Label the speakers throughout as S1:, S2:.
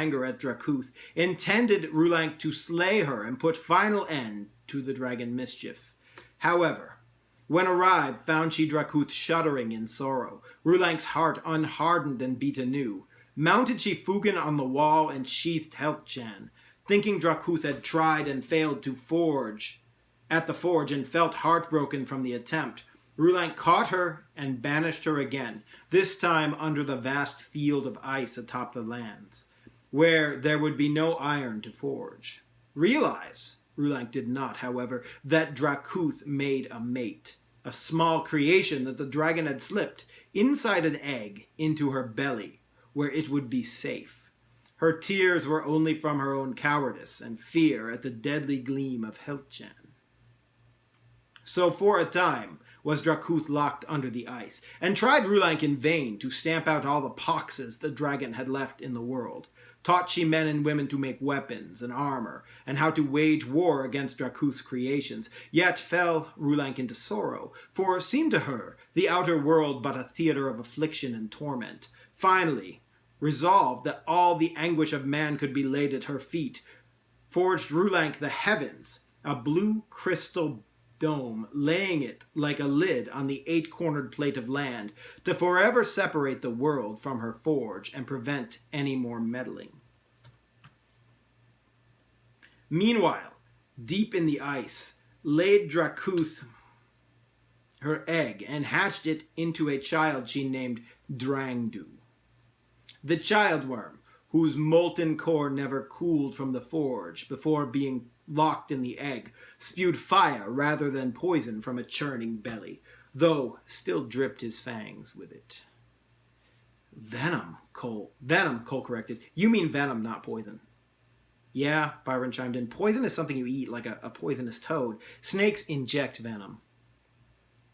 S1: anger at Dracuth, intended Rulank to slay her and put final end to the dragon mischief. However, when arrived, found she Dracuth shuddering in sorrow, Rulank's heart unhardened and beat anew. Mounted she Fugen on the wall and sheathed Helchan, thinking Dracuth had tried and failed to forge at the forge and felt heartbroken from the attempt. Rulank caught her and banished her again, this time under the vast field of ice atop the lands, where there would be no iron to forge. Realize, Rulank did not, however, that Dracuth made a mate, a small creation that the dragon had slipped inside an egg into her belly, where it would be safe. Her tears were only from her own cowardice and fear at the deadly gleam of Helchan. So for a time was Dracuth locked under the ice, and tried Rulank in vain to stamp out all the poxes the dragon had left in the world. Taught she men and women to make weapons and armor, and how to wage war against Dracuth's creations. Yet fell Rulank into sorrow, for it seemed to her the outer world but a theater of affliction and torment. Finally, resolved that all the anguish of man could be laid at her feet, forged Rulank the heavens, a blue crystal dome, laying it like a lid on the 8-cornered plate of land, to forever separate the world from her forge and prevent any more meddling. Meanwhile, deep in the ice, laid Dracuth her egg and hatched it into a child she named Drangdu. The child worm, whose molten core never cooled from the forge before being locked in the egg, spewed fire rather than poison from a churning belly, though still dripped his fangs with it. Venom, Cole corrected. You mean venom, not poison. Yeah, Byron chimed in. Poison is something you eat, like a poisonous toad. Snakes inject venom.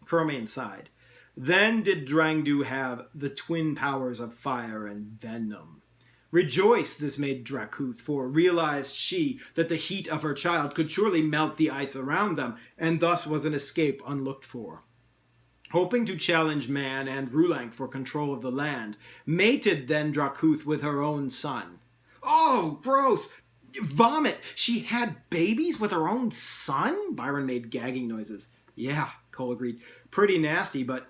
S1: Cromane sighed. Then did Drangdu have the twin powers of fire and venom. Rejoice this made Dracuth, for realized she that the heat of her child could surely melt the ice around them, and thus was an escape unlooked for. Hoping to challenge man and Rulank for control of the land, mated then Dracuth with her own son. Oh, gross! Vomit! She had babies with her own son? Byron made gagging noises. Yeah, Cole agreed. Pretty nasty, but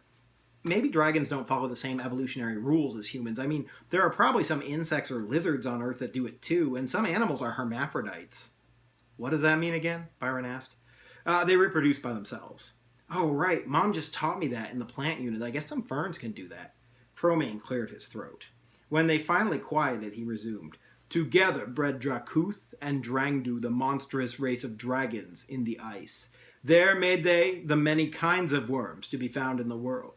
S1: maybe dragons don't follow the same evolutionary rules as humans. I mean, there are probably some insects or lizards on Earth that do it too, and some animals are hermaphrodites. What does that mean again? Byron asked. They reproduce by themselves. Oh, right. Mom just taught me that in the plant unit. I guess some ferns can do that. Cromane cleared his throat. When they finally quieted, he resumed. Together bred Dracuth and Drangdu the monstrous race of dragons in the ice. There made they the many kinds of worms to be found in the world.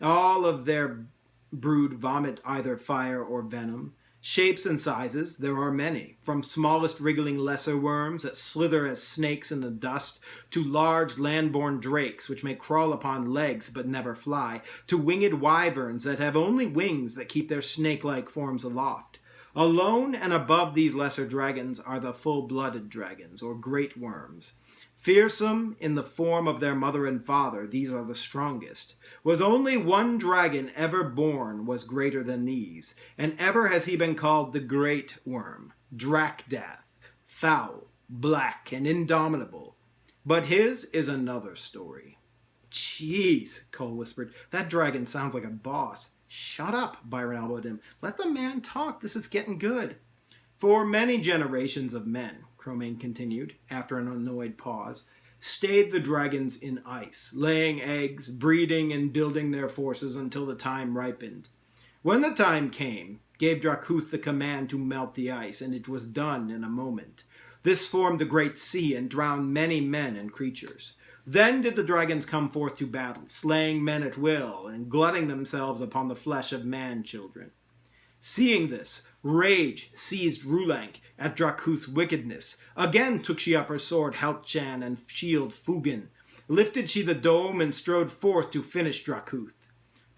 S1: All of their brood vomit either fire or venom. Shapes and sizes, there are many, from smallest wriggling lesser worms that slither as snakes in the dust, to large land-born drakes which may crawl upon legs but never fly, to winged wyverns that have only wings that keep their snake-like forms aloft. Alone and above these lesser dragons are the full-blooded dragons, or great worms. Fearsome in the form of their mother and father, these are the strongest. Was only one dragon ever born was greater than these, and ever has he been called the Great Worm, Drakdath, foul, black, and indomitable. But his is another story. Jeez, Cole whispered, that dragon sounds like a boss. Shut up, Byron elbowed him. Let the man talk, this is getting good. For many generations of men, Cromane continued, after an annoyed pause, stayed the dragons in ice, laying eggs, breeding, and building their forces until the time ripened. When the time came, gave Dracuth the command to melt the ice, and it was done in a moment. This formed the great sea and drowned many men and creatures. Then did the dragons come forth to battle, slaying men at will, and glutting themselves upon the flesh of man-children. Seeing this, rage seized Rulank at Dracuth's wickedness. Again took she up her sword Helchan and shield Fugen. Lifted she the dome and strode forth to finish Dracuth.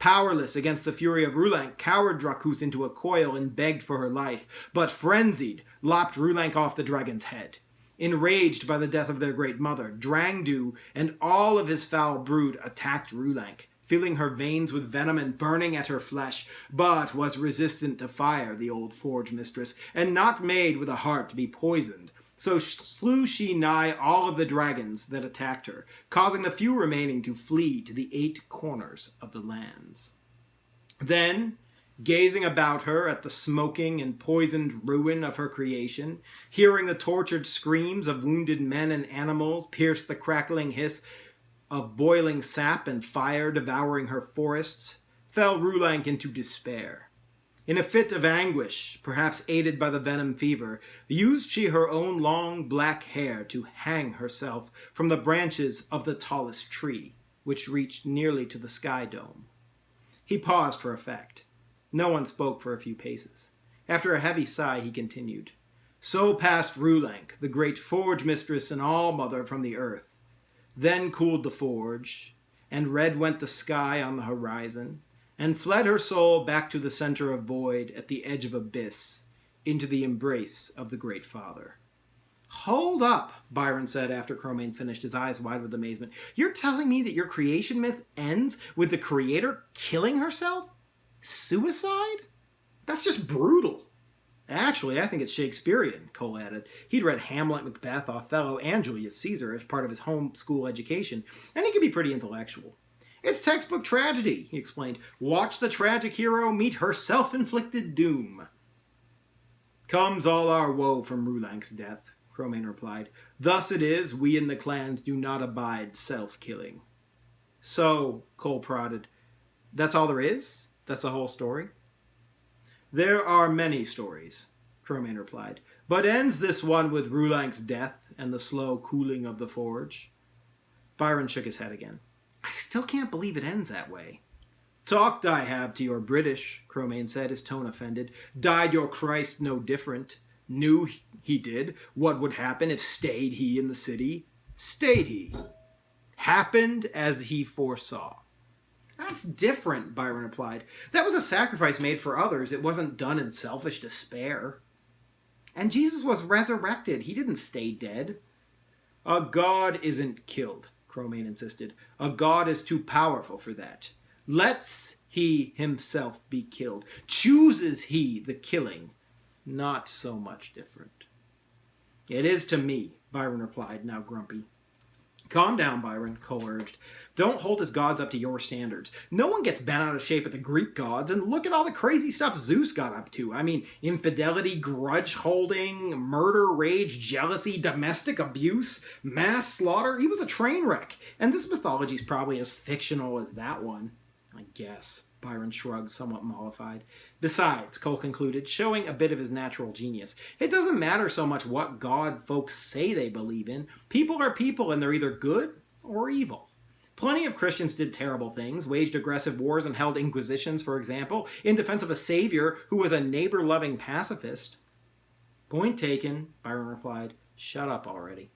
S1: Powerless against the fury of Rulank, cowered Dracuth into a coil and begged for her life, but frenzied, lopped Rulank off the dragon's head. Enraged by the death of their great mother, Drangdu and all of his foul brood attacked Rulank, filling her veins with venom and burning at her flesh, but was resistant to fire, the old forge mistress, and not made with a heart to be poisoned. So slew she nigh all of the dragons that attacked her, causing the few remaining to flee to the 8 corners of the lands. Then, gazing about her at the smoking and poisoned ruin of her creation, hearing the tortured screams of wounded men and animals pierce the crackling hiss of boiling sap and fire devouring her forests, fell Rulank into despair. In a fit of anguish, perhaps aided by the venom fever, used she her own long black hair to hang herself from the branches of the tallest tree, which reached nearly to the sky dome. He paused for effect. No one spoke for a few paces. After a heavy sigh, he continued, So passed Rulank, the great forge mistress and all-mother from the earth. Then cooled the forge, and red went the sky on the horizon, and fled her soul back to the center of void at the edge of abyss, into the embrace of the Great Father. Hold up, Byron said after Cromane finished, his eyes wide with amazement. You're telling me that your creation myth ends with the creator killing herself? Suicide? That's just brutal. Actually, I think it's Shakespearean, Cole added. He'd read Hamlet, Macbeth, Othello, and Julius Caesar as part of his home school education, and he could be pretty intellectual. It's textbook tragedy, he explained. Watch the tragic hero meet her self-inflicted doom. Comes all our woe from Rulank's death, Cromane replied. Thus it is, we in the clans do not abide self-killing. So, Cole prodded, that's all there is? That's the whole story? There are many stories, Cromane replied, but ends this one with Rulank's death and the slow cooling of the forge? Byron shook his head again. I still can't believe it ends that way. Talked I have to your British, Cromane said, his tone offended. Died your Christ no different. Knew he did what would happen if stayed he in the city. Stayed he. Happened as he foresaw. That's different, Byron replied. That was a sacrifice made for others. It wasn't done in selfish despair. And Jesus was resurrected. He didn't stay dead. A god isn't killed, Cromane insisted. A god is too powerful for that. Lets he himself be killed. Chooses he the killing. Not so much different. It is to me, Byron replied, now grumpy. Calm down, Byron, Cole urged. Don't hold his gods up to your standards. No one gets bent out of shape at the Greek gods, and look at all the crazy stuff Zeus got up to. I mean, infidelity, grudge-holding, murder, rage, jealousy, domestic abuse, mass slaughter. He was a train wreck. And this mythology's probably as fictional as that one. I guess, Byron shrugged, somewhat mollified. Besides, Cole concluded, showing a bit of his natural genius, it doesn't matter so much what god folks say they believe in. People are people, and they're either good or evil. Plenty of Christians did terrible things, waged aggressive wars and held inquisitions, for example, in defense of a savior who was a neighbor-loving pacifist. Point taken, Byron replied. Shut up already.